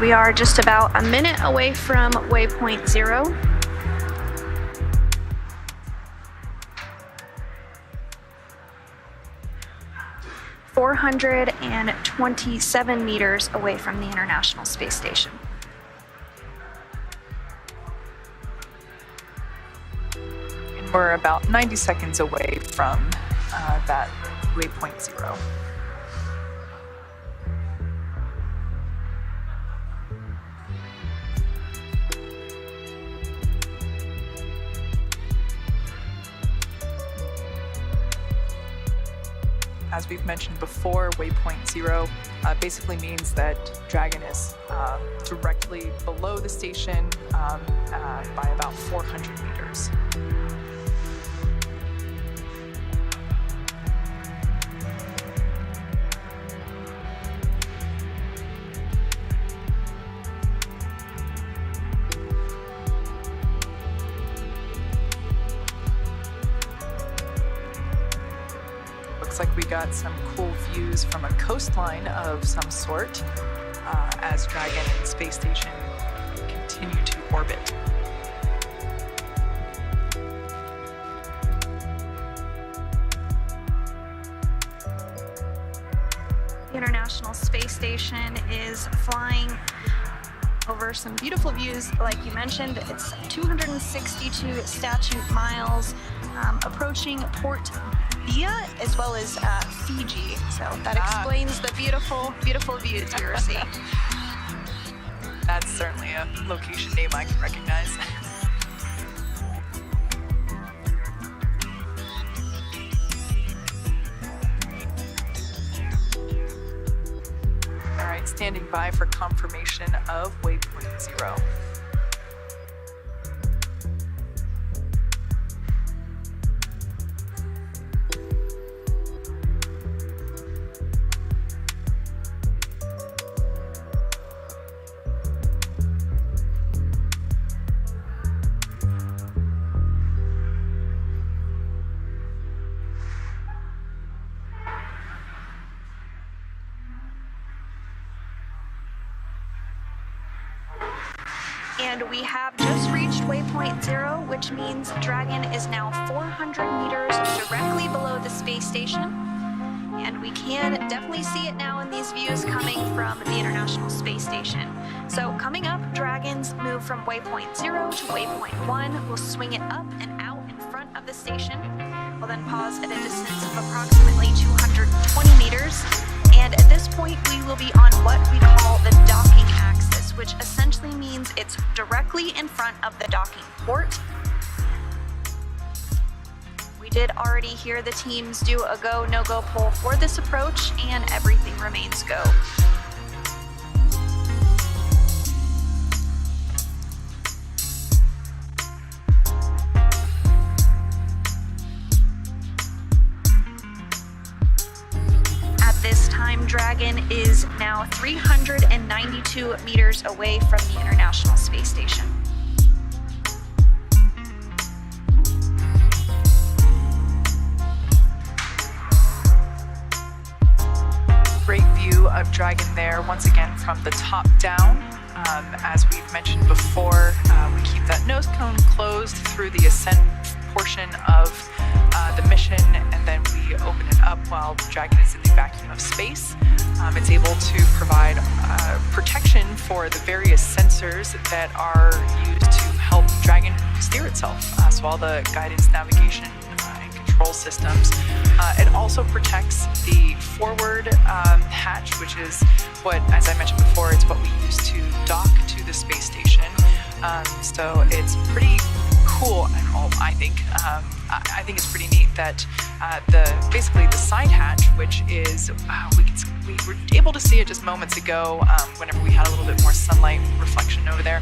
we are just about a minute away from waypoint 0. ...427 meters away from the International Space Station. And we're about 90 seconds away from that waypoint 0. As we've mentioned before, waypoint 0 basically means that Dragon is directly below the station by about 400 meters. Looks like we got some cool views from a coastline of some sort as Dragon and Space Station continue to orbit. The International Space Station is flying over some beautiful views. Like you mentioned, it's 262 statute miles, approaching Port Via as well as Fiji. So that explains the beautiful, beautiful views we were seeing. That's certainly a location name I can recognize. All right, standing by for confirmation of waypoint 0. And we have just reached waypoint 0, which means Dragon is now 400 meters directly below the space station. And we can definitely see it now in these views coming from the International Space Station. So coming up, Dragon's move from waypoint 0 to waypoint 1. We'll swing it up and out in front of the station. We'll then pause at a distance of approximately 220 meters. And at this point, we will be on what we call the docking axis, which essentially means it's directly in front of the docking port. We did already hear the teams do a go, no-go poll for this approach, and everything remains go. This time, Dragon is now 392 meters away from the International Space Station. Great view of Dragon there, once again from the top down. As we've mentioned before, we keep that nose cone closed through the ascent portion of the mission, and then we open it up while Dragon is in the vacuum of space. It's able to provide protection for the various sensors that are used to help Dragon steer itself. So all the guidance, navigation, and control systems. It also protects the forward hatch, which is what, as I mentioned before, it's what we use to dock to the space station. So it's pretty cool, I think. I think it's pretty neat that basically the side hatch, which is we were able to see it just moments ago whenever we had a little bit more sunlight reflection over there.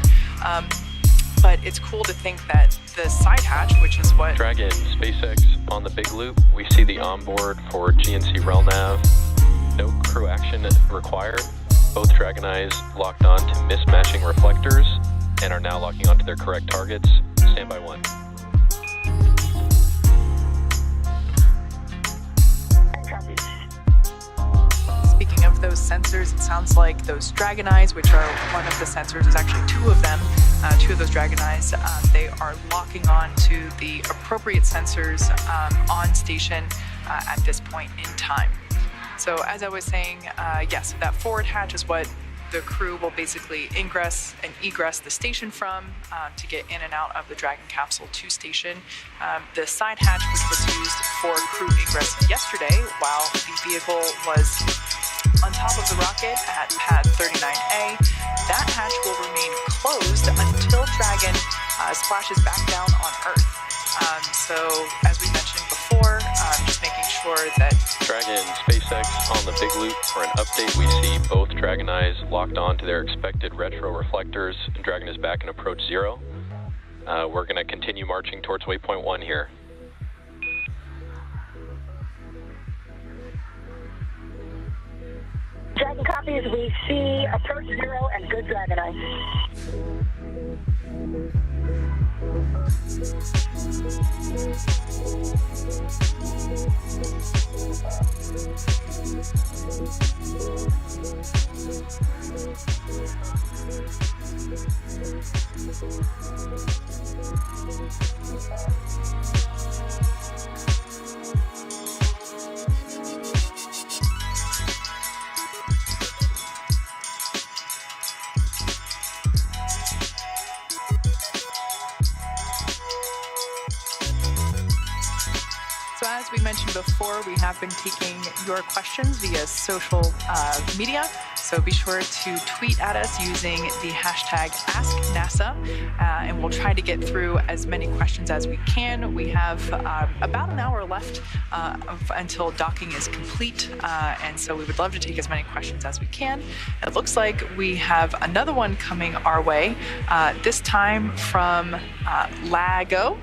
But it's cool to think that the side hatch, which is what Dragon SpaceX on the big loop, we see the onboard for GNC RelNav. No crew action required. Both Dragon eyes locked on to mismatching reflectors and are now locking onto their correct targets. Standby 1. Speaking of those those sensors, it sounds like those Dragon Eyes, which are one of the sensors, is actually two of them, two of those Dragon Eyes, they are locking on to the appropriate sensors on station at this point in time. So as I was saying, yes, that forward hatch is what the crew will basically ingress and egress the station from to get in and out of the Dragon capsule to station. The side hatch, which was used for crew ingress yesterday while the vehicle was on top of the rocket at pad 39A, that hatch will remain closed until Dragon splashes back down on Earth. So as we mentioned before, just making sure that Dragon and SpaceX on the big loop. For an update, we see both Dragon Eyes locked on to their expected retro reflectors, and Dragon is back in approach 0. We're going to continue marching towards waypoint 1 here. Dragon copies, we see approach 0 and good Dragon Eye. So as we mentioned before, we have been taking your questions via social media. So be sure to tweet at us using the hashtag AskNASA, and we'll try to get through as many questions as we can. We have about an hour left until docking is complete, and so we would love to take as many questions as we can. It looks like we have another one coming our way, this time from Lago.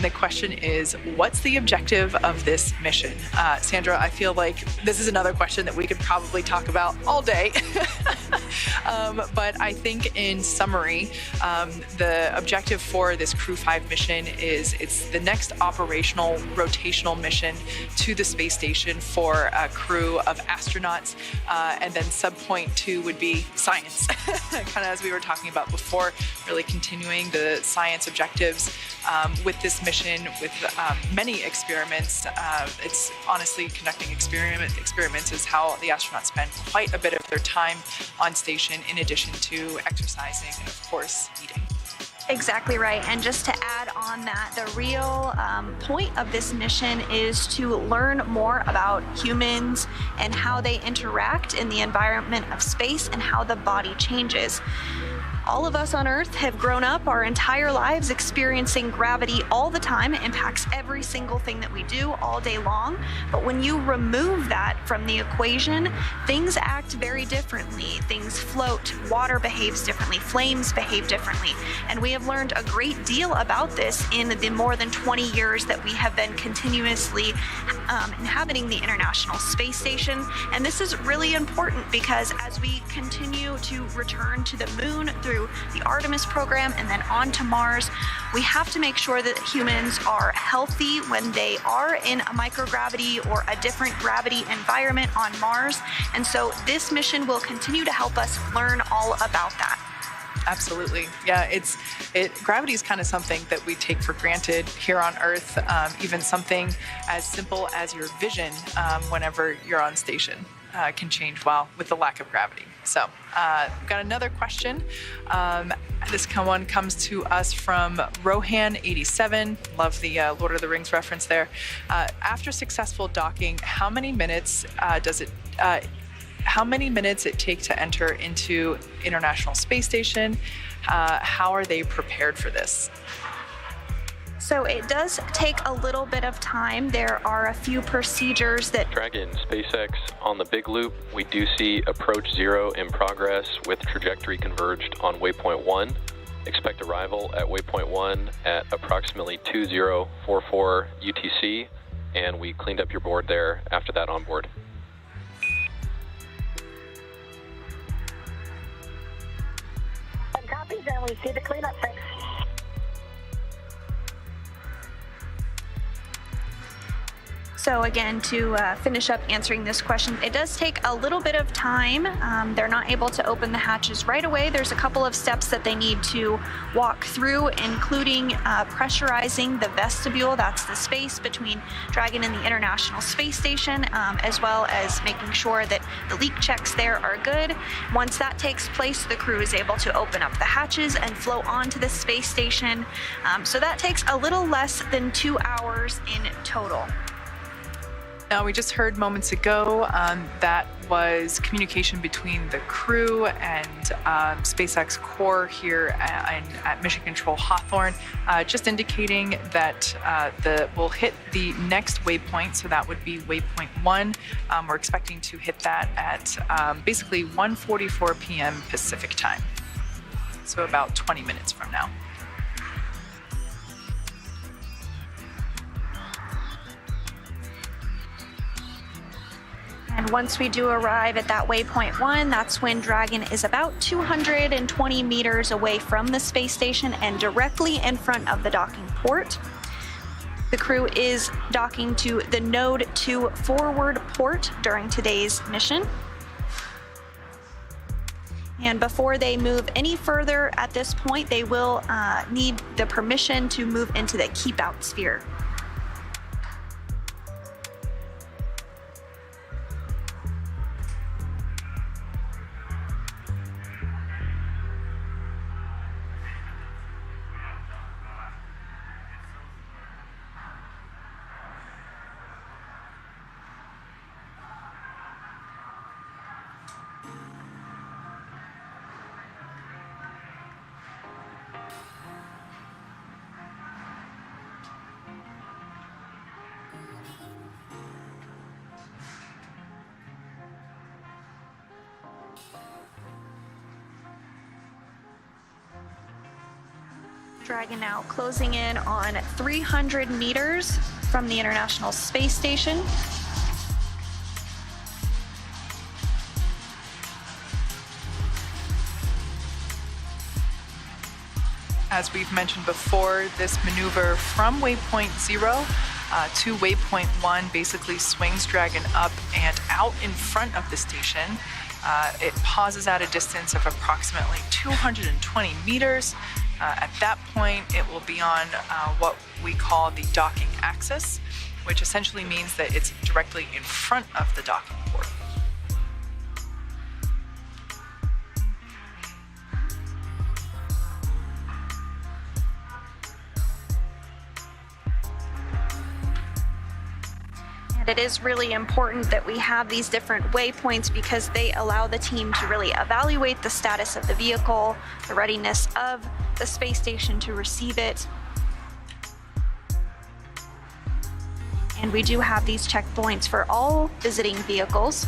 The question is, what's the objective of this mission? Sandra, I feel like this is another question that we could probably talk about all day. But I think in summary, the objective for this Crew-5 mission is it's the next operational rotational mission to the space station for a crew of astronauts. And then subpoint 2 would be science, kind of as we were talking about before, really continuing the science objectives with this mission, with many experiments. It's honestly conducting experiments is how the astronauts spend quite a bit of their time on station, in addition to exercising and, of course, eating. Exactly right. And just to add on that, the real point of this mission is to learn more about humans and how they interact in the environment of space and how the body changes. All of us on Earth have grown up our entire lives experiencing gravity all the time. It impacts every single thing that we do all day long. But when you remove that from the equation, things act very differently. Things float, water behaves differently, flames behave differently. And we have learned a great deal about this in the more than 20 years that we have been continuously inhabiting the International Space Station. And this is really important because as we continue to return to the moon through the Artemis program and then on to Mars, we have to make sure that humans are healthy when they are in a microgravity or a different gravity environment on Mars. And so this mission will continue to help us learn all about that. Absolutely. Yeah, gravity is kind of something that we take for granted here on Earth, even something as simple as your vision whenever you're on station can change with the lack of gravity. So we've got another question. This one comes to us from Rohan87. Love the Lord of the Rings reference there. After successful docking, how many minutes it take to enter into International Space Station? How are they prepared for this? So it does take a little bit of time. There are a few procedures that... Dragon, SpaceX on the big loop. We do see approach 0 in progress with trajectory converged on waypoint 1. Expect arrival at waypoint 1 at approximately 2044 UTC, and we cleaned up your board there after that on board. Copies, and we see the cleanup. Thanks. So again, to finish up answering this question, it does take a little bit of time. They're not able to open the hatches right away. There's a couple of steps that they need to walk through, including pressurizing the vestibule. That's the space between Dragon and the International Space Station, as well as making sure that the leak checks there are good. Once that takes place, the crew is able to open up the hatches and flow onto the space station. So that takes a little less than 2 hours in total. Now, we just heard moments ago that was communication between the crew and SpaceX Core here at Mission Control Hawthorne, just indicating that we'll hit the next waypoint, so that would be waypoint 1. We're expecting to hit that at basically 1:44 p.m. Pacific time, so about 20 minutes from now. And once we do arrive at that waypoint 1, that's when Dragon is about 220 meters away from the space station and directly in front of the docking port. The crew is docking to the Node 2 forward port during today's mission. And before they move any further at this point, they will need the permission to move into the keep out sphere. Dragon now closing in on 300 meters from the International Space Station. As we've mentioned before, this maneuver from waypoint 0 to waypoint 1 basically swings Dragon up and out in front of the station. It pauses at a distance of approximately 220 meters. At that point, it will be on what we call the docking axis, which essentially means that it's directly in front of the docking port. It is really important that we have these different waypoints because they allow the team to really evaluate the status of the vehicle, the readiness of the space station to receive it. And we do have these checkpoints for all visiting vehicles.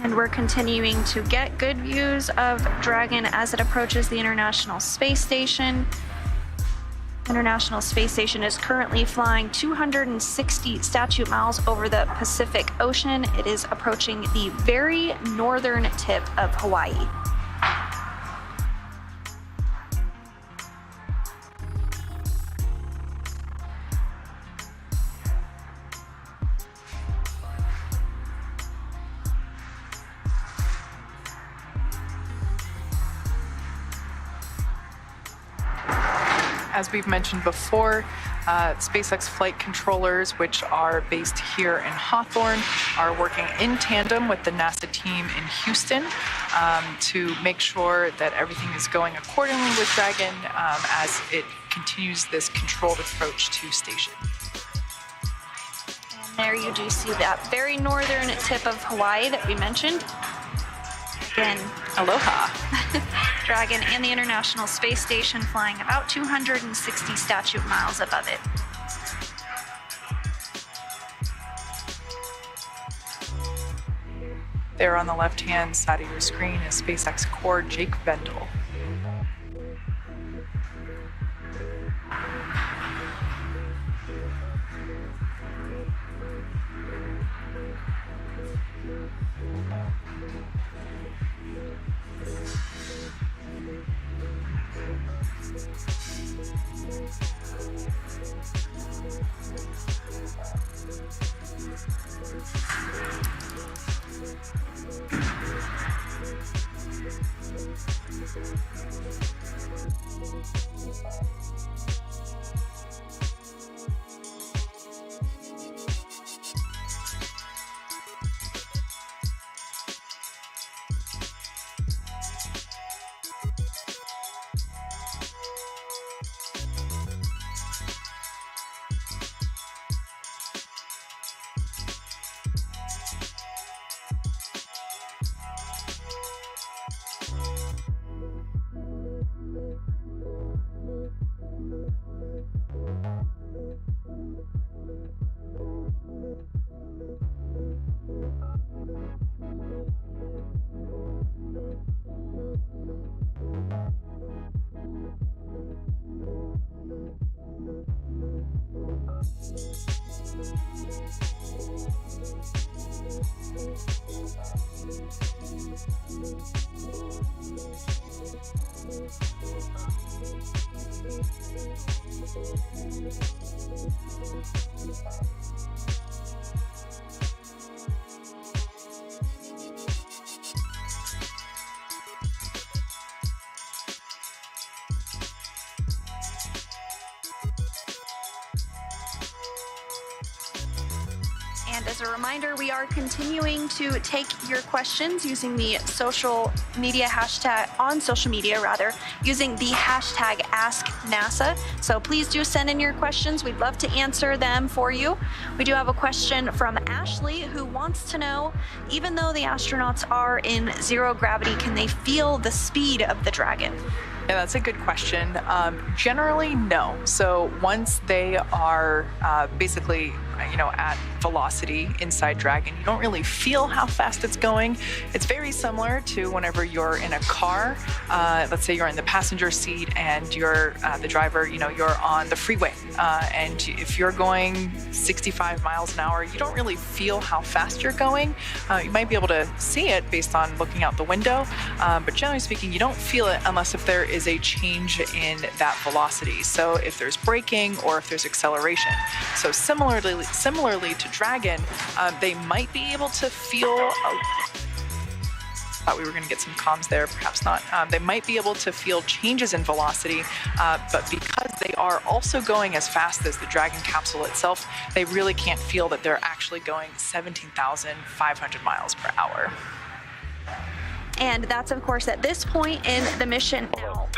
And we're continuing to get good views of Dragon as it approaches the International Space Station. International Space Station is currently flying 260 statute miles over the Pacific Ocean. It is approaching the very northern tip of Hawaii. As we've mentioned before, SpaceX flight controllers, which are based here in Hawthorne, are working in tandem with the NASA team in Houston to make sure that everything is going accordingly with Dragon as it continues this controlled approach to station. And there you do see that very northern tip of Hawaii that we mentioned. Again, aloha. Dragon and the International Space Station flying about 260 statute miles above it. There on the left-hand side of your screen is SpaceX core Jake Vendel. And as a reminder, we are continuing to take your questions using the social media hashtag, on social media rather, using the hashtag AskNASA. So please do send in your questions. We'd love to answer them for you. We do have a question from Ashley who wants to know, even though the astronauts are in zero gravity, can they feel the speed of the Dragon? Yeah, that's a good question. Generally, no. So once they are basically, at velocity inside Dragon, you don't really feel how fast it's going. It's very similar to whenever you're in a car. Let's say you're in the passenger seat and you're the driver, you're on the freeway. And if you're going 65 miles an hour, you don't really feel how fast you're going. You might be able to see it based on looking out the window. But generally speaking, you don't feel it unless if there is a change in that velocity. So if there's braking or if there's acceleration. So similarly to Dragon, they might be able to feel. Thought we were going to get some comms there, perhaps not. They might be able to feel changes in velocity, but because they are also going as fast as the Dragon capsule itself, they really can't feel that they're actually going 17,500 miles per hour. And that's, of course, at this point in the mission now.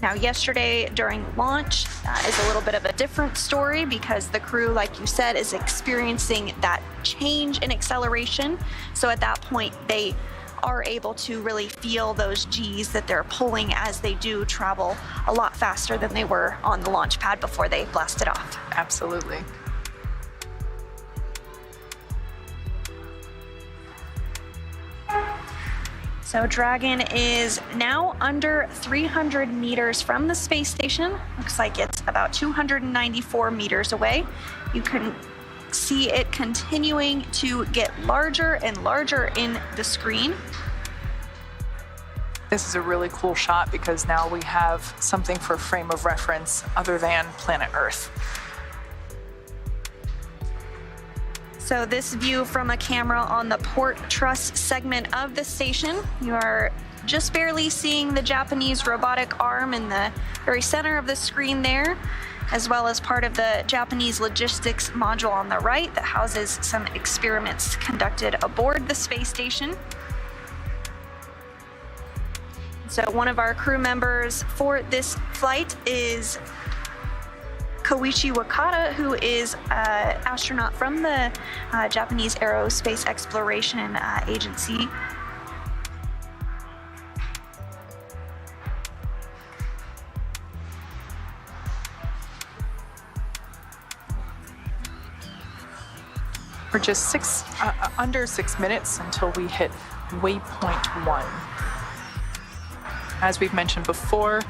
Now, yesterday during launch is a little bit of a different story because the crew, like you said, is experiencing that change in acceleration. So at that point, they are able to really feel those G's that they're pulling as they do travel a lot faster than they were on the launch pad before they blasted off. Absolutely. So Dragon is now under 300 meters from the space station. Looks like it's about 294 meters away. You can see it continuing to get larger and larger in the screen. This is a really cool shot because now we have something for frame of reference other than planet Earth. So this view from a camera on the port truss segment of the station, you are just barely seeing the Japanese robotic arm in the very center of the screen there, as well as part of the Japanese logistics module on the right that houses some experiments conducted aboard the space station. So one of our crew members for this flight is Koichi Wakata, who is an astronaut from the Japanese Aerospace Exploration Agency. for just under 6 minutes until we hit waypoint 1. As we've mentioned before,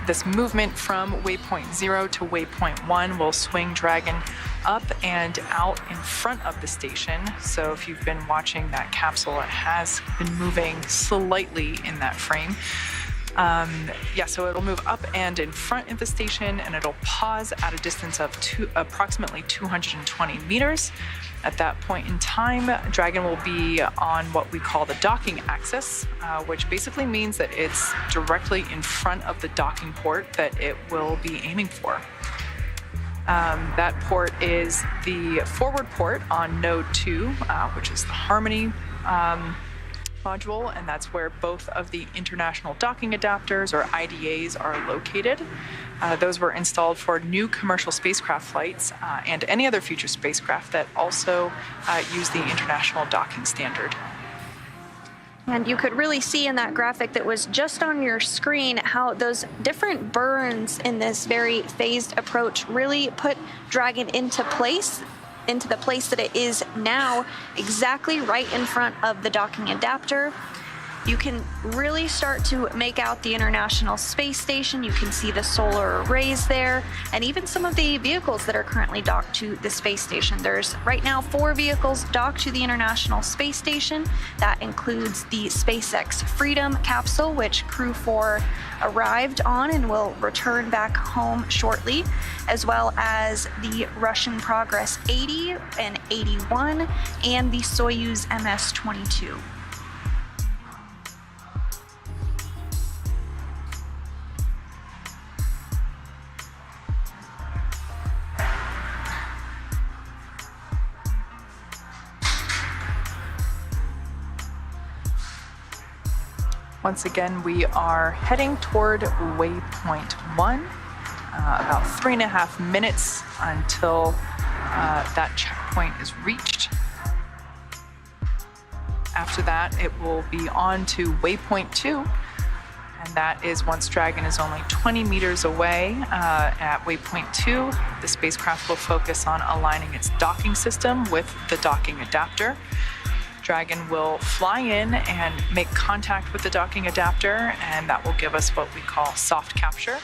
this movement from waypoint 0 to waypoint 1 will swing Dragon up and out in front of the station. So if you've been watching that capsule, it has been moving slightly in that frame. So it'll move up and in front of the station, and it'll pause at a distance of approximately 220 meters. At that point in time, Dragon will be on what we call the docking axis, which basically means that it's directly in front of the docking port that it will be aiming for. That port is the forward port on node 2, which is the Harmony module, and that's where both of the international docking adapters, or IDAs, are located. Those were installed for new commercial spacecraft flights and any other future spacecraft that also use the international docking standard. And you could really see in that graphic that was just on your screen how those different burns in this very phased approach really put Dragon into the place that it is now, exactly right in front of the docking adapter. You can really start to make out the International Space Station. You can see the solar arrays there, and even some of the vehicles that are currently docked to the space station. There's right now 4 vehicles docked to the International Space Station. That includes the SpaceX Freedom capsule, which Crew-4 arrived on and will return back home shortly, as well as the Russian Progress 80 and 81 and the Soyuz MS-22. Once again, we are heading toward waypoint 1, about 3.5 minutes until that checkpoint is reached. After that, it will be on to waypoint 2, and that is once Dragon is only 20 meters away. At waypoint 2, the spacecraft will focus on aligning its docking system with the docking adapter. Dragon will fly in and make contact with the docking adapter, and that will give us what we call soft capture.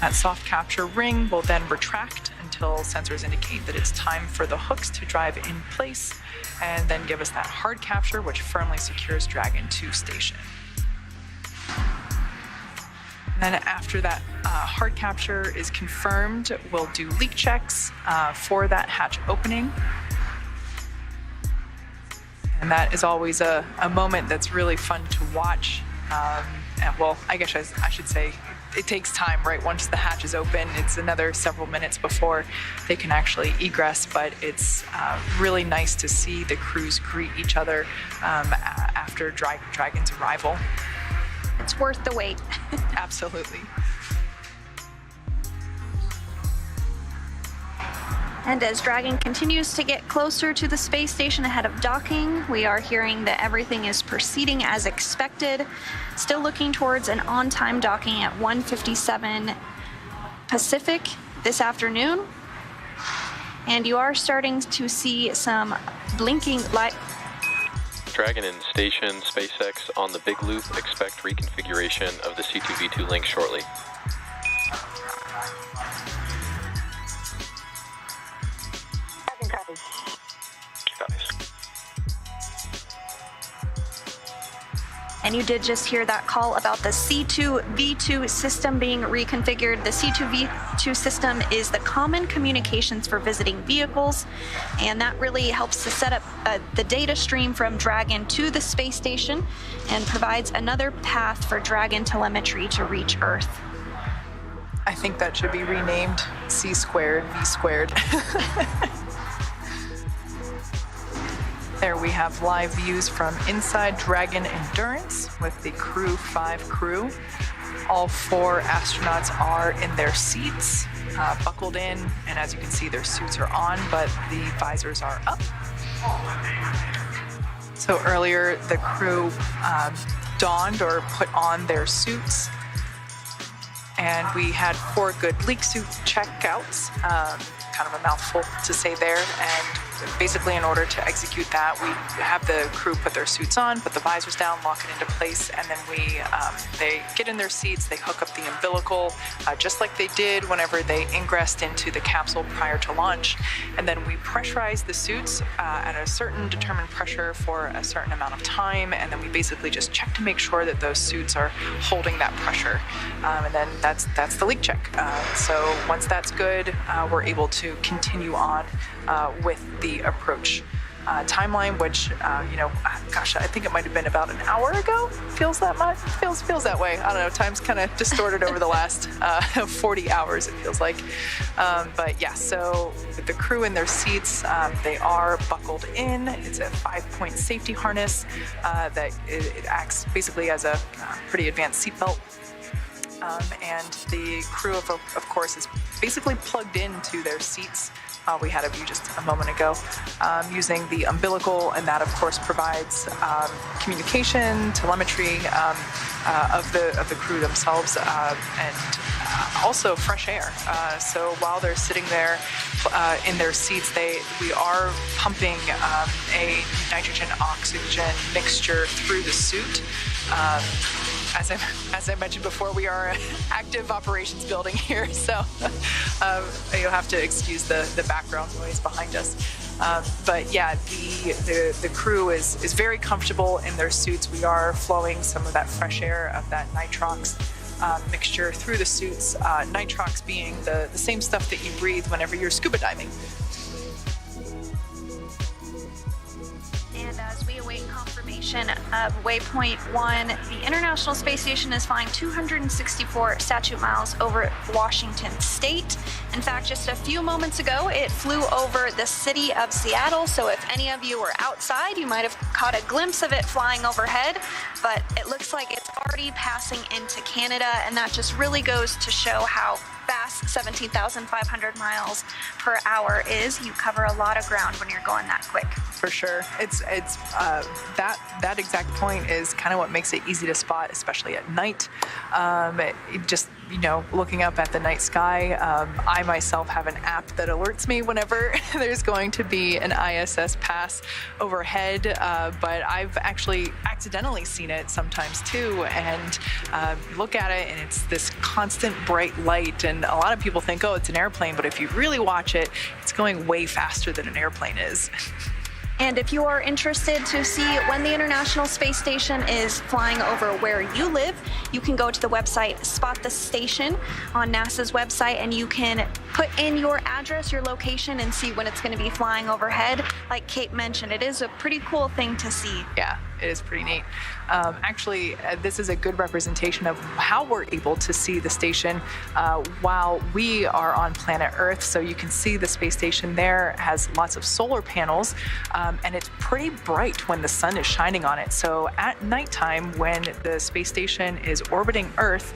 That soft capture ring will then retract until sensors indicate that it's time for the hooks to drive in place, and then give us that hard capture, which firmly secures Dragon to station. And then after that hard capture is confirmed, we'll do leak checks for that hatch opening. And that is always a moment that's really fun to watch. I guess I should say it takes time, right? Once the hatch is open, it's another several minutes before they can actually egress, but it's really nice to see the crews greet each other after Dragon's arrival. It's worth the wait. Absolutely. And as Dragon continues to get closer to the space station ahead of docking, we are hearing that everything is proceeding as expected. Still looking towards an on-time docking at 1:57 Pacific this afternoon. And you are starting to see some blinking light. Dragon in station, SpaceX on the big loop. Expect reconfiguration of the C2V2 link shortly. And you did just hear that call about the C2V2 system being reconfigured. The C2V2 system is the common communications for visiting vehicles, and that really helps to set up the data stream from Dragon to the space station and provides another path for Dragon telemetry to reach Earth. I think that should be renamed C squared, V squared. There we have live views from inside Dragon Endurance with the Crew-5 crew. All 4 astronauts are in their seats, buckled in, and as you can see, their suits are on, but the visors are up. So earlier, the crew donned or put on their suits, and we had 4 good leak suit checkouts. kind of a mouthful to say there. And basically, in order to execute that, we have the crew put their suits on, put the visors down, lock it into place, and then they get in their seats, they hook up the umbilical, just like they did whenever they ingressed into the capsule prior to launch. And then we pressurize the suits at a certain determined pressure for a certain amount of time, and then we basically just check to make sure that those suits are holding that pressure. And then that's the leak check. So once that's good, we're able to continue on with the approach timeline, which I think it might have been about an hour ago. Feels that much? Feels that way. I don't know. Time's kind of distorted over the last 40 hours. It feels like. But yeah. So with the crew in their seats, they are buckled in. It's a 5-point safety harness that it acts basically as a pretty advanced seatbelt. And the crew, of course, is basically plugged into their seats. We had a view just a moment ago using the umbilical, and that, of course, provides communication, telemetry of the crew themselves, and also fresh air. So while they're sitting there in their seats, we are pumping a nitrogen-oxygen mixture through the suit. As I mentioned before, we are an active operations building here, so you'll have to excuse the background noise behind us. But yeah, the crew is very comfortable in their suits. We are flowing some of that fresh air of that nitrox mixture through the suits. Nitrox being the same stuff that you breathe whenever you're scuba diving. And as we await confirmation of Waypoint 1, the International Space Station is flying 264 statute miles over Washington State. In fact, just a few moments ago, it flew over the city of Seattle. So if any of you were outside, you might have caught a glimpse of it flying overhead. But it looks like it's already passing into Canada, and that just really goes to show how fast 17,500 miles per hour is. You cover a lot of ground when you're going that quick. For sure. It's that exact point is kind of what makes it easy to spot, especially at night. Just looking up at the night sky, I myself have an app that alerts me whenever there's going to be an ISS pass overhead, but I've actually accidentally seen it sometimes too, and look at it and it's this constant bright light, and a lot of people think, oh, it's an airplane, but if you really watch it, it's going way faster than an airplane is. And if you are interested to see when the International Space Station is flying over where you live, you can go to the website Spot the Station on NASA's website, and you can put in your address, your location, and see when it's going to be flying overhead. Like Kate mentioned, it is a pretty cool thing to see. Yeah, it is pretty neat. Actually, this is a good representation of how we're able to see the station while we are on planet Earth. So you can see the space station there has lots of solar panels, and it's pretty bright when the sun is shining on it. So at nighttime, when the space station is orbiting Earth,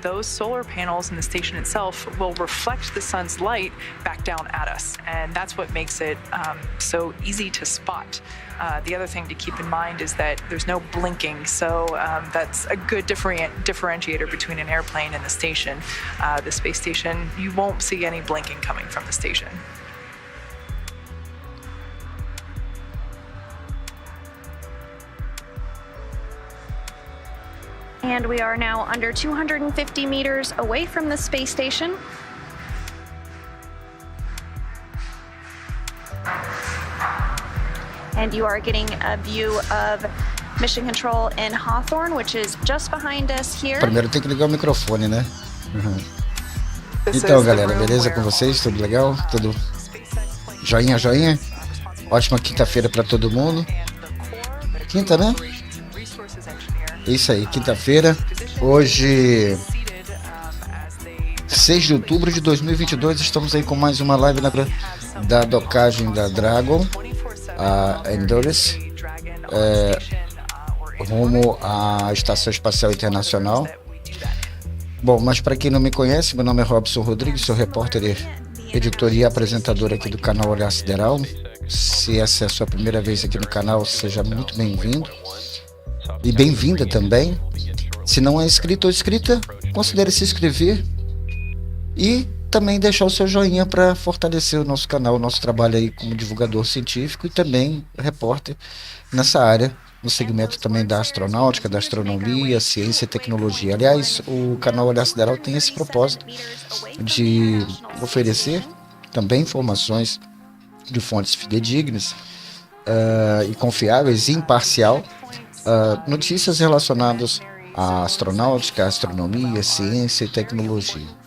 those solar panels in the station itself will reflect the sun's light back down at us. And that's what makes it so easy to spot. The other thing to keep in mind is that there's no blinking, so that's a good differentiator between an airplane and the station. The space station, you won't see any blinking coming from the station. And we are now under 250 meters away from the space station. And you are getting a view of Mission Control in Hawthorne, which is just behind us here. Primeiro tem que ligar o microfone, né? Uhum. Então, galera, beleza com vocês? Tudo legal? Tudo joinha, joinha? Ótima quinta-feira para todo mundo. Quinta, né? Isso aí, quinta-feira. Hoje, 6 de outubro de 2022, estamos aí com mais uma live da Docagem da Dragon Endurance, rumo à Estação Espacial Internacional. Bom, mas para quem não me conhece, meu nome é Robson Rodrigues, sou repórter, editor e apresentador aqui do canal Olhar Sideral. Se essa é a sua primeira vez aqui no canal, seja muito bem-vindo e bem-vinda também. Se não é inscrito ou inscrita, considere se inscrever e também deixar o seu joinha para fortalecer o nosso canal, o nosso trabalho aí como divulgador científico e também repórter nessa área, no segmento também da astronáutica, da astronomia, ciência e tecnologia. Aliás, o canal Olhar Sideral tem esse propósito de oferecer também informações de fontes fidedignas e confiáveis e imparcial, notícias relacionadas à astronáutica, astronomia, ciência e tecnologia.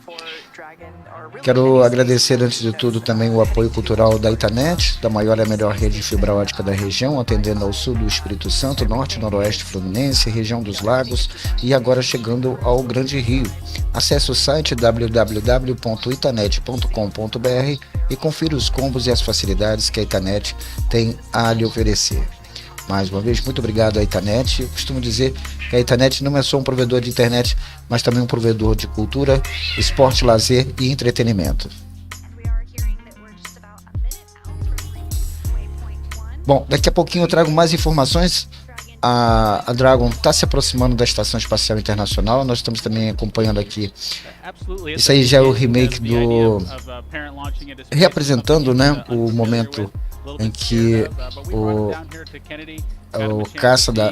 Quero agradecer antes de tudo também o apoio cultural da Itanet, da maior e melhor rede de fibra ótica da região, atendendo ao sul do Espírito Santo, norte e noroeste fluminense, região dos lagos e agora chegando ao Grande Rio. Acesse o site www.itanet.com.br e confira os combos e as facilidades que a Itanet tem a lhe oferecer. Mais uma vez, muito obrigado à Itanet. Eu costumo dizer que a Itanet não é só um provedor de internet, mas também um provedor de cultura, esporte, lazer e entretenimento. Bom, daqui a pouquinho eu trago mais informações. A Dragon está se aproximando da Estação Espacial Internacional. Nós estamos também acompanhando aqui. Isso aí já é o remake do... reapresentando, né, o momento em que o caça da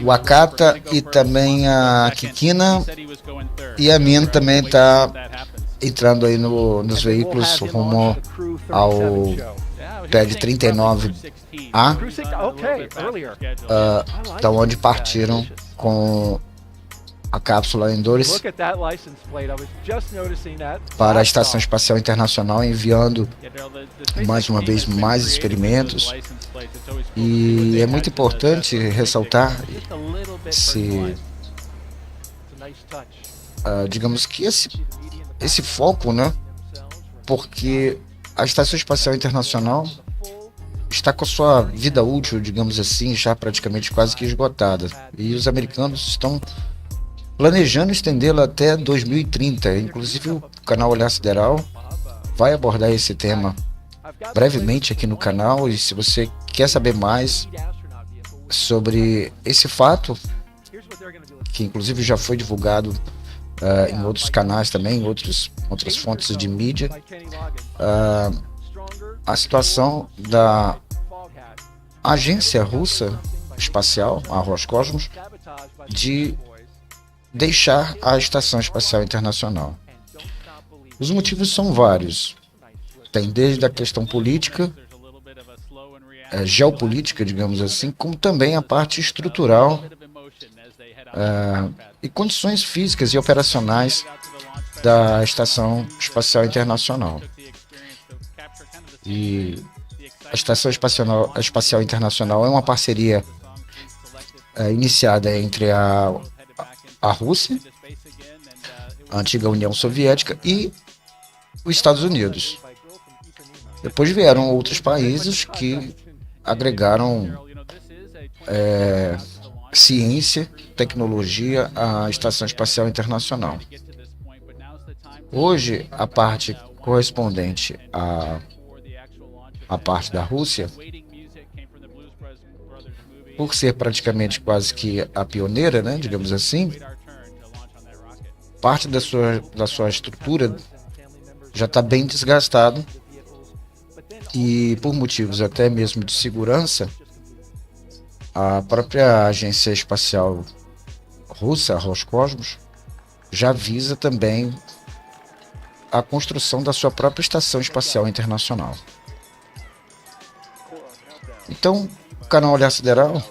o Akata e também a Kikina e a Min também está entrando aí nos veículos rumo ao PED 39A, da onde partiram com a cápsula Endurance para a Estação Espacial Internacional, enviando mais uma vez mais experimentos. E é muito importante ressaltar digamos que esse foco, né? Porque a Estação Espacial Internacional está com a sua vida útil, digamos assim, já praticamente quase que esgotada. E os americanos estão planejando estendê-la até 2030. Inclusive o canal Olhar Sideral vai abordar esse tema brevemente aqui no canal. E se você quer saber mais sobre esse fato, que inclusive já foi divulgado em outros canais também, em outras fontes de mídia, a situação da agência russa espacial, a Roscosmos, de deixar a Estação Espacial Internacional. Os motivos são vários. Tem desde a questão política, geopolítica, digamos assim, como também a parte estrutural e condições físicas e operacionais da Estação Espacial Internacional. E a Estação Espacial Internacional é uma parceria iniciada entre a Rússia, a antiga União Soviética, e os Estados Unidos. Depois vieram outros países que agregaram ciência, tecnologia à Estação Espacial Internacional. Hoje, a parte correspondente à parte da Rússia, por ser praticamente quase que a pioneira, né, digamos assim, parte da sua estrutura já está bem desgastado e por motivos até mesmo de segurança, a própria agência espacial russa, a Roscosmos, já visa também a construção da sua própria Estação Espacial Internacional. Então, o canal Olhar Sideral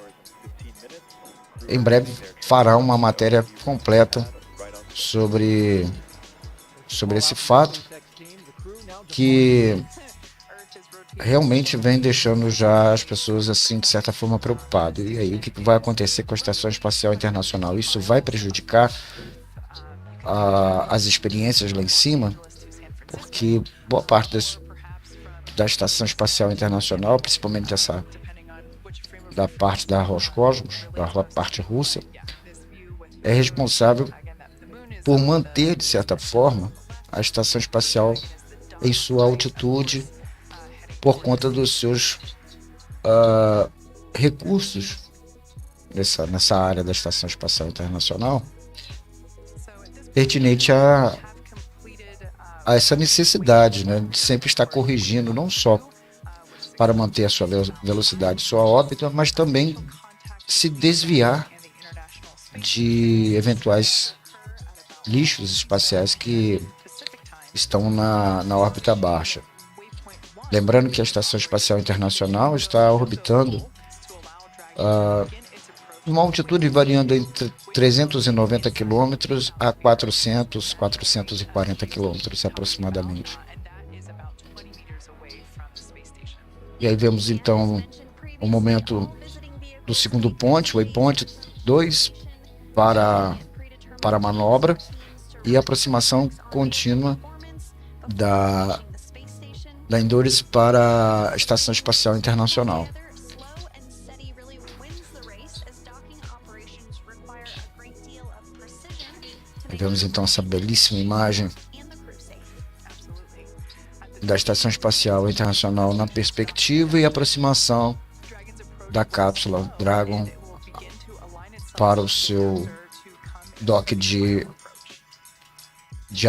em breve fará uma matéria completa sobre esse fato que realmente vem deixando já as pessoas assim de certa forma preocupadas. E aí o que vai acontecer com a Estação Espacial Internacional? Isso vai prejudicar as experiências lá em cima, porque boa parte da Estação Espacial Internacional, principalmente da parte da Roscosmos, da parte russa, é responsável por manter, de certa forma, a estação espacial em sua altitude por conta dos seus recursos nessa área da Estação Espacial Internacional. pertinente a essa necessidade, né, de sempre estar corrigindo, não só para manter a sua velocidade, sua órbita, mas também se desviar de eventuais lixos espaciais que estão na órbita baixa. Lembrando que a Estação Espacial Internacional está orbitando uma altitude variando entre 390 km a 440 km aproximadamente. E aí vemos então o momento do segundo ponte, o waypoint 2, para a manobra e a aproximação contínua da Endurance para a Estação Espacial Internacional. E vemos então essa belíssima imagem da Estação Espacial Internacional na perspectiva e aproximação da cápsula Dragon para o seu dock de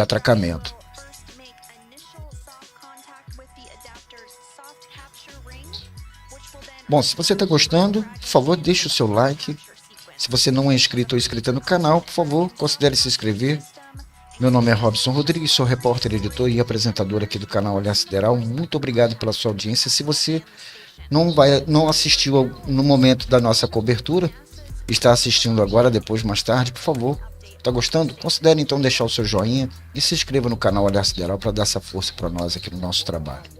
atracamento. Bom, se você está gostando, por favor, deixe o seu like. Se você não é inscrito ou inscrita no canal, por favor, considere se inscrever. Meu nome é Robson Rodrigues, sou repórter, editor e apresentador aqui do canal Olhar Sideral. Muito obrigado pela sua audiência. Se você não assistiu no momento da nossa cobertura, está assistindo agora, depois, mais tarde, por favor, está gostando? Considere então deixar o seu joinha e se inscreva no canal Olhar Sideral para dar essa força para nós aqui no nosso trabalho.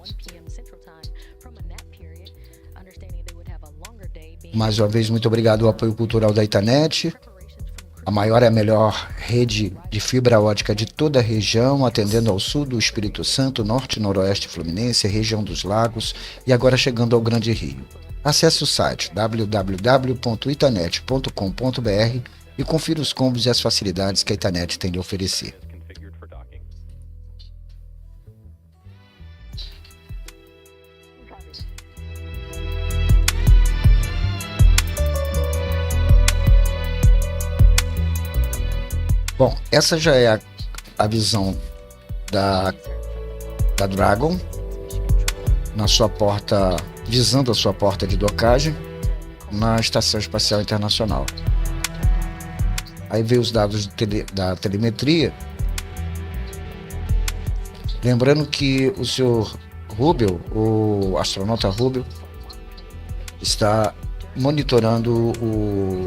Mais uma vez, muito obrigado ao apoio cultural da Itanet, a maior e a melhor rede de fibra ótica de toda a região, atendendo ao sul do Espírito Santo, norte e noroeste fluminense, região dos lagos e agora chegando ao Grande Rio. Acesse o site www.itanet.com.br e confira os combos e as facilidades que a Itanet tem de oferecer. Bom, essa já é a visão da Dragon na sua porta, visando a sua porta de docagem na Estação Espacial Internacional. Aí veio os dados da telemetria. Lembrando que o senhor Rubel, o astronauta Rubel, está monitorando,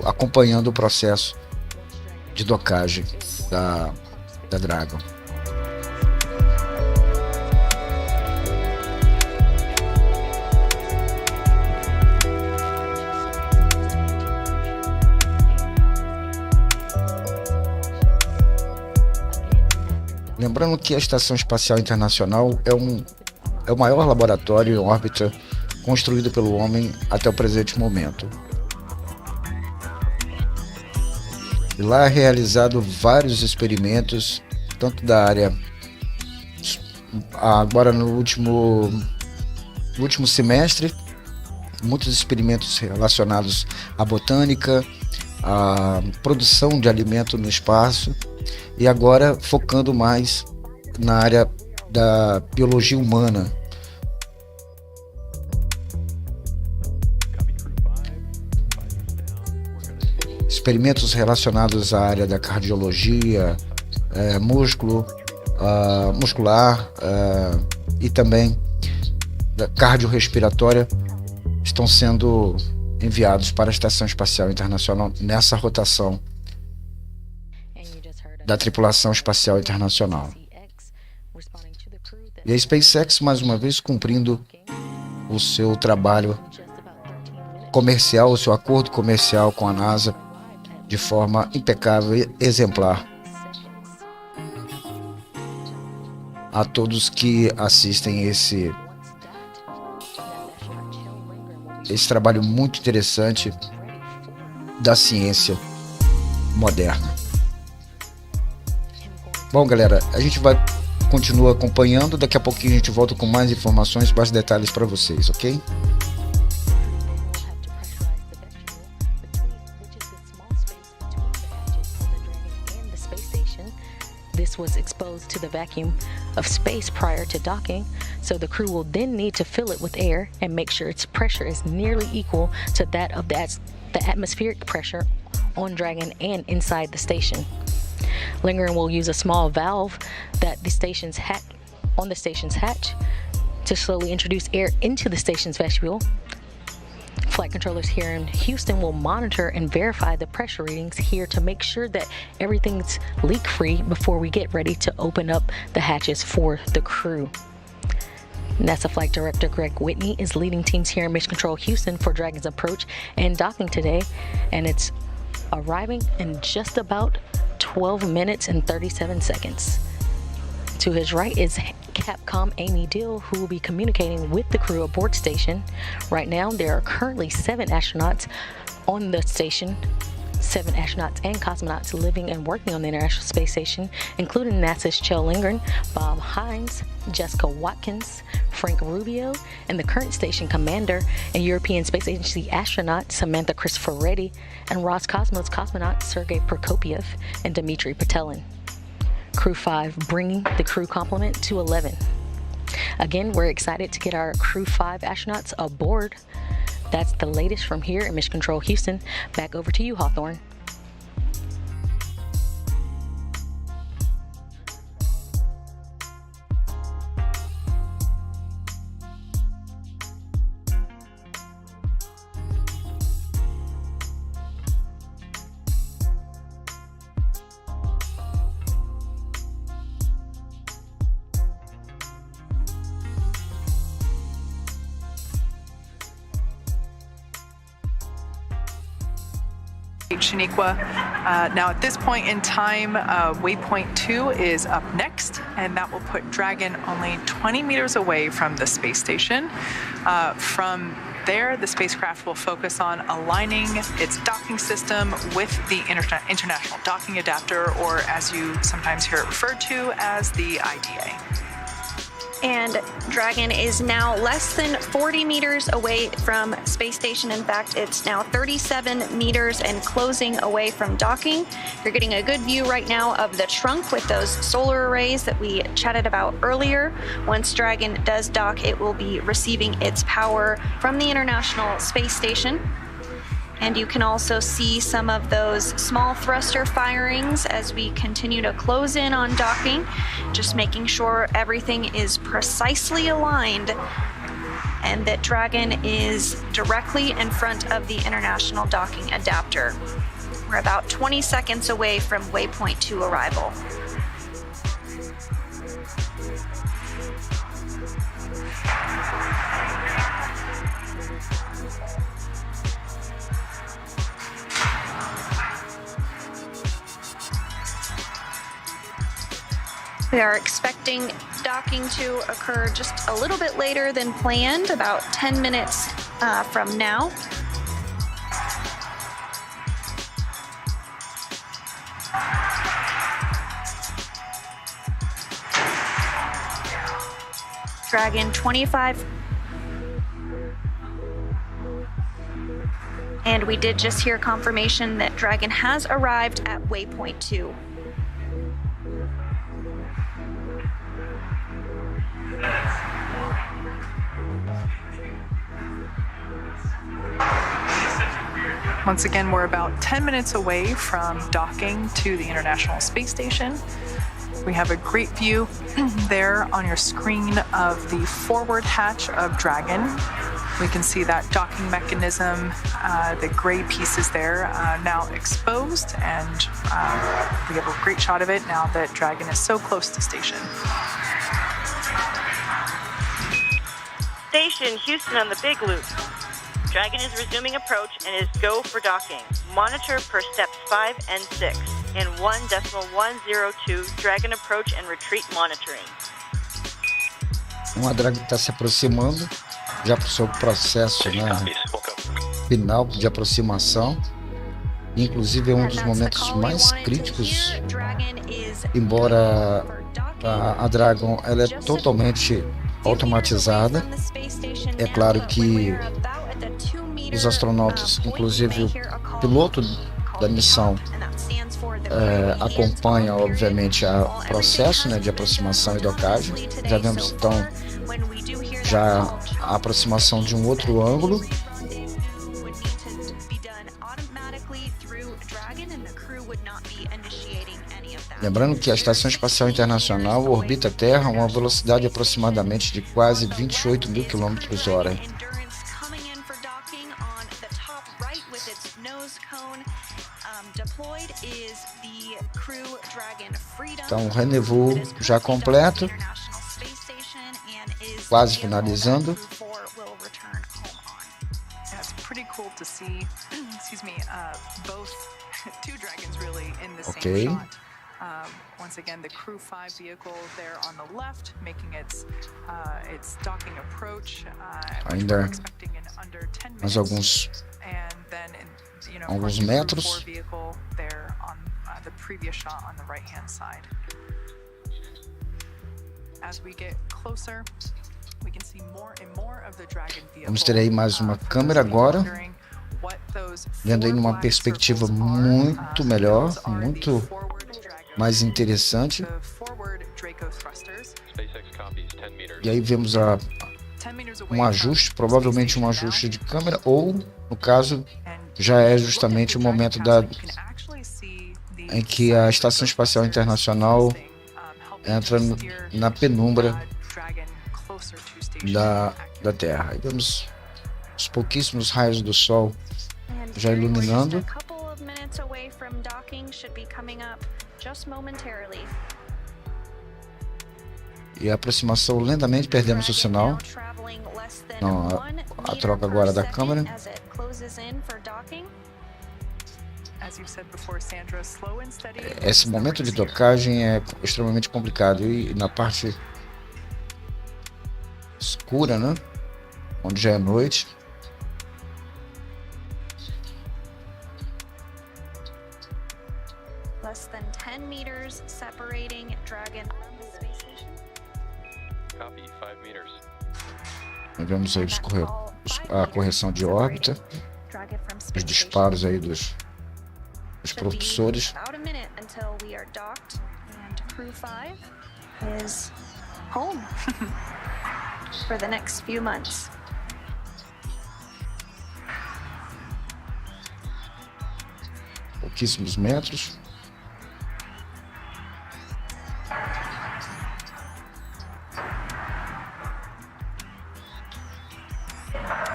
acompanhando o processo de docagem da Dragon. Lembrando que a Estação Espacial Internacional é o maior laboratório em órbita construído pelo homem até o presente momento. E lá é realizado vários experimentos, tanto da área, agora no último semestre, muitos experimentos relacionados à botânica, à produção de alimento no espaço, e agora focando mais na área da biologia humana. Experimentos relacionados à área da cardiologia, muscular e também da cardiorrespiratória estão sendo enviados para a Estação Espacial Internacional nessa rotação da Tripulação Espacial Internacional. E a SpaceX, mais uma vez, cumprindo o seu trabalho comercial, o seu acordo comercial com a NASA, de forma impecável e exemplar. A todos que assistem esse trabalho muito interessante da ciência moderna. Bom, galera, a gente continua acompanhando. Daqui a pouquinho a gente volta com mais informações, mais detalhes para vocês, ok? This was exposed to the vacuum of space prior to docking, so the crew will then need to fill it with air and make sure its pressure is nearly equal to that of the atmospheric pressure on Dragon and inside the station. Lindgren will use a small valve that on the station's hatch to slowly introduce air into the station's vestibule. Flight controllers here in Houston will monitor and verify the pressure readings here to make sure that everything's leak-free before we get ready to open up the hatches for the crew. NASA Flight Director Greg Whitney is leading teams here in Mission Control Houston for Dragon's approach and docking today, and it's arriving in just about 12 minutes and 37 seconds. To his right is Capcom Amy Dill, who will be communicating with the crew aboard station. Right now, there are currently 7 astronauts on the station, 7 astronauts and cosmonauts living and working on the International Space Station, including NASA's Kjell Lindgren, Bob Hines, Jessica Watkins, Frank Rubio, and the current station commander and European Space Agency astronaut Samantha Cristoforetti, and Roscosmos cosmonaut Sergei Prokopyev and Dmitry Petelin. Crew-5 bringing the crew complement to 11. Again, we're excited to get our Crew-5 astronauts aboard. That's the latest from here in Mission Control Houston. Back over to you, Hawthorne. Shaniqua. Now at this point in time, waypoint 2 is up next, and that will put Dragon only 20 meters away from the space station. From there, the spacecraft will focus on aligning its docking system with the International Docking Adapter, or as you sometimes hear it referred to as the IDA. And Dragon is now less than 40 meters away from space station. In fact, it's now 37 meters and closing away from docking. You're getting a good view right now of the trunk with those solar arrays that we chatted about earlier. Once Dragon does dock, it will be receiving its power from the International Space Station. And you can also see some of those small thruster firings as we continue to close in on docking, just making sure everything is precisely aligned and that Dragon is directly in front of the International Docking Adapter. We're about 20 seconds away from waypoint 2 arrival. We are expecting docking to occur just a little bit later than planned, about 10 minutes from now. Dragon 25. And we did just hear confirmation that Dragon has arrived at waypoint 2. Once again, we're about 10 minutes away from docking to the International Space Station. We have a great view there on your screen of the forward hatch of Dragon. We can see that docking mechanism, the gray pieces there, now exposed, and we have a great shot of it now that Dragon is so close to station. Station Houston on the Big Loop. Dragon is resuming approach and is go for docking. Monitor per steps 5 and 6 and 1.102 Dragon approach and retreat monitoring. Uma Dragon está se aproximando já para o seu processo, né, final de aproximação. Inclusive é um dos momentos mais críticos, embora a Dragon ela é totalmente automatizada. É claro que os astronautas, inclusive o piloto da missão, acompanha, obviamente, o processo, né, de aproximação e docagem. Já vemos, então, já a aproximação de um outro ângulo. Lembrando que a Estação Espacial Internacional orbita a Terra a uma velocidade aproximadamente de quase 28 mil km/h. Então, o rendezvous já completo, quase finalizando. Ok. Once again, the Crew-5 vehicle there on the left, making its docking approach. Ainda Expecting in under 10 minutes. mais alguns metros. Vehicle there on the previous shot on the right-hand side. As we get closer, we can see more and more of the Dragon vehicle. Vamos ter aí mais uma câmera agora, vendo aí numa perspectiva muito melhor, muito mais interessante. E aí vemos um ajuste, provavelmente um ajuste de câmera, ou no caso já é justamente o momento em que a Estação Espacial Internacional entra na penumbra da Terra. Aí vemos os pouquíssimos raios do Sol já iluminando. E a aproximação, lentamente perdemos o sinal. Não, a troca agora da câmera. Esse momento de docagem é extremamente complicado. E na parte escura, né, onde já é noite, less than 10 meters separating Dragon from the space station. Copy, 5 meters. Vemos aí a correção de órbita, os disparos aí dos propulsores. About a minute until we are docked and Crew-5 is home for the next few months. Pouquíssimos metros.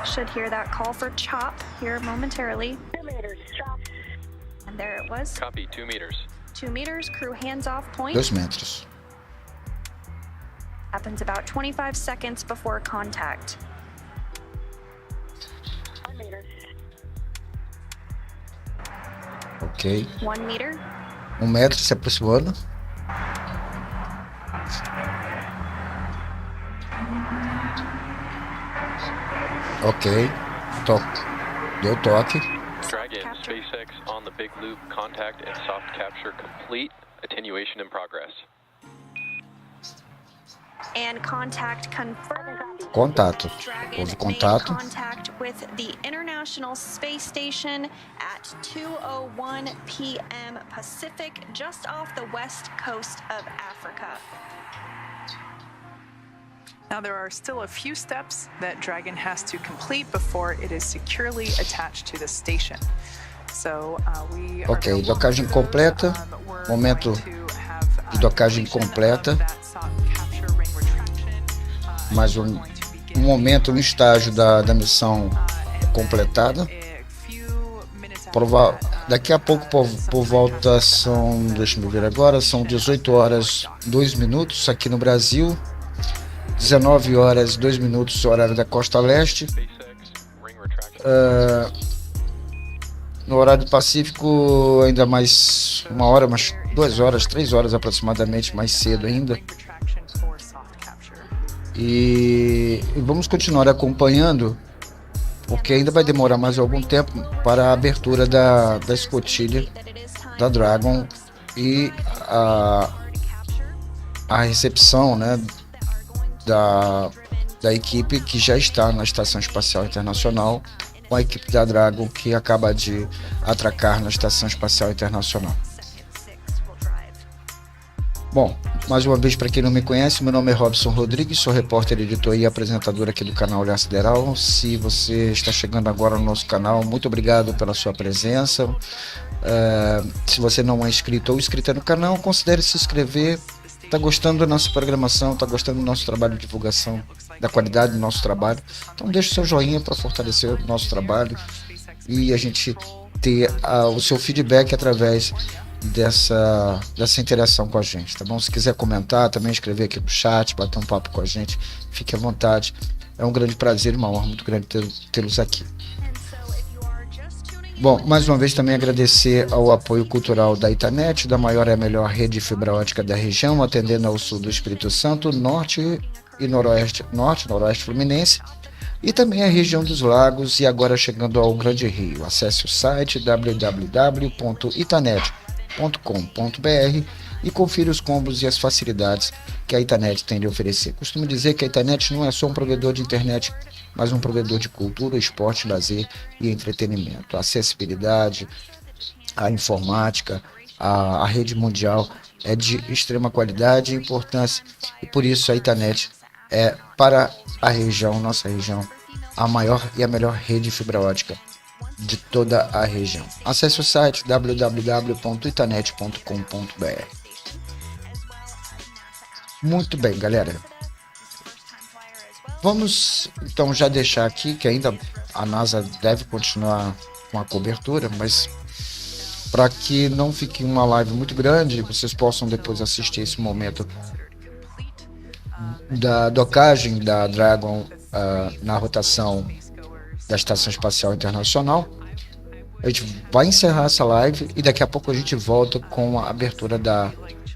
Should hear that call for chop here momentarily. 2 meters, chop. And there it was. Copy, 2 meters. 2 meters, crew hands off point. 2 metros. Happens about 25 seconds before contact. 1 meter. Ok. 1 meter. 1 metro se aproximando. Ok. Deu toque. Dragon, SpaceX on the big loop, contact and soft capture complete. Attenuation in progress. And contact confirmed. Contato. Dragon Houve made contato. contact with the International Space Station at 2:01 p.m. Pacific, just off the west coast of Africa. Now there are still a few steps that Dragon has to complete before it is securely attached to the station. So we are Ok, docagem completa. Momento de docagem completa. Mais um momento, um estágio da missão completada. Daqui a pouco, por volta, deixa eu ver agora, são 18 horas 2 minutos aqui no Brasil, 19 horas 2 minutos horário da Costa Leste. No horário do Pacífico, ainda mais 1 hora, mais 2 horas, 3 horas aproximadamente, mais cedo ainda. E vamos continuar acompanhando, porque ainda vai demorar mais algum tempo para a abertura da escotilha da Dragon e a recepção, né, da equipe que já está na Estação Espacial Internacional, com a equipe da Dragon que acaba de atracar na Estação Espacial Internacional. Bom, mais uma vez, para quem não me conhece, meu nome é Robson Rodrigues, sou repórter, editor e apresentador aqui do canal Olhar Sideral. Se você está chegando agora no nosso canal, muito obrigado pela sua presença. Se você não é inscrito ou inscrita no canal, considere se inscrever. Está gostando da nossa programação, está gostando do nosso trabalho de divulgação, da qualidade do nosso trabalho? Então deixe o seu joinha para fortalecer o nosso trabalho e a gente ter o seu feedback através dessa interação com a gente, tá bom? Se quiser comentar, também escrever aqui no chat, bater um papo com a gente, fique à vontade. É um grande prazer e uma honra muito grande tê-los aqui. Bom, mais uma vez também agradecer ao apoio cultural da Itanet, da maior e a melhor rede de fibra ótica da região, atendendo ao sul do Espírito Santo, norte e noroeste fluminense, e também a região dos lagos e agora chegando ao Grande Rio. Acesse o site www.itanet.com.br e confira os combos e as facilidades que a Itanet tem de oferecer. Costumo dizer que a Itanet não é só um provedor de internet, mas um provedor de cultura, esporte, lazer e entretenimento. A acessibilidade, a informática, a rede mundial é de extrema qualidade e importância, e por isso a Itanet é, para a região, nossa região, a maior e a melhor rede de fibra ótica de toda a região. Acesse o site www.itanet.com.br. Muito bem, galera. Vamos então já deixar aqui que ainda a NASA deve continuar com a cobertura, mas para que não fique uma live muito grande, vocês possam depois assistir esse momento da docagem da Dragon na rotação da Estação Espacial Internacional. A gente vai encerrar essa live e daqui a pouco a gente volta com a abertura da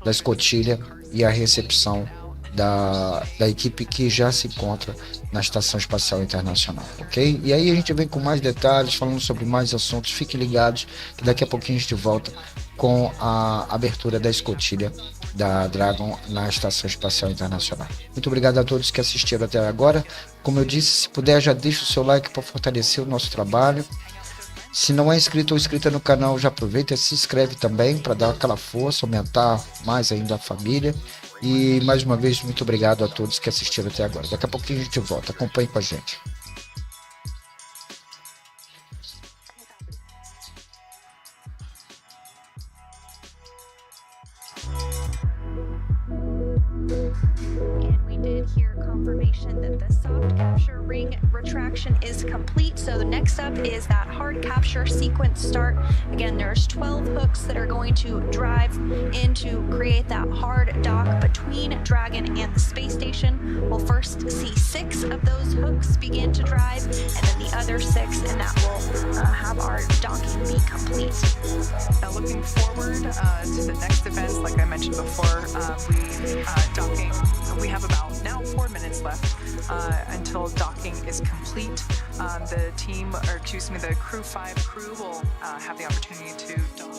escotilha e a recepção da equipe que já se encontra na Estação Espacial Internacional, ok? E aí a gente vem com mais detalhes, falando sobre mais assuntos. Fiquem ligados que daqui a pouquinho a gente volta com a abertura da escotilha da Dragon na Estação Espacial Internacional. Muito obrigado a todos que assistiram até agora. Como eu disse, se puder, já deixa o seu like para fortalecer o nosso trabalho. Se não é inscrito ou inscrita no canal, já aproveita e se inscreve também para dar aquela força, aumentar mais ainda a família. E mais uma vez, muito obrigado a todos que assistiram até agora. Daqui a pouquinho a gente volta. Acompanhe com a gente. Confirmation that the soft capture ring retraction is complete. So the next up is that hard capture sequence start. Again, there's 12 hooks that are going to drive in to create that hard dock between Dragon and the space station. We'll first see 6 of those hooks begin to drive, and then the other 6, and that will have our docking be complete. Now looking forward to the next events, like I mentioned before, docking, we have about now 4 minutes left until docking is complete. The Crew-5 crew will have the opportunity to dock.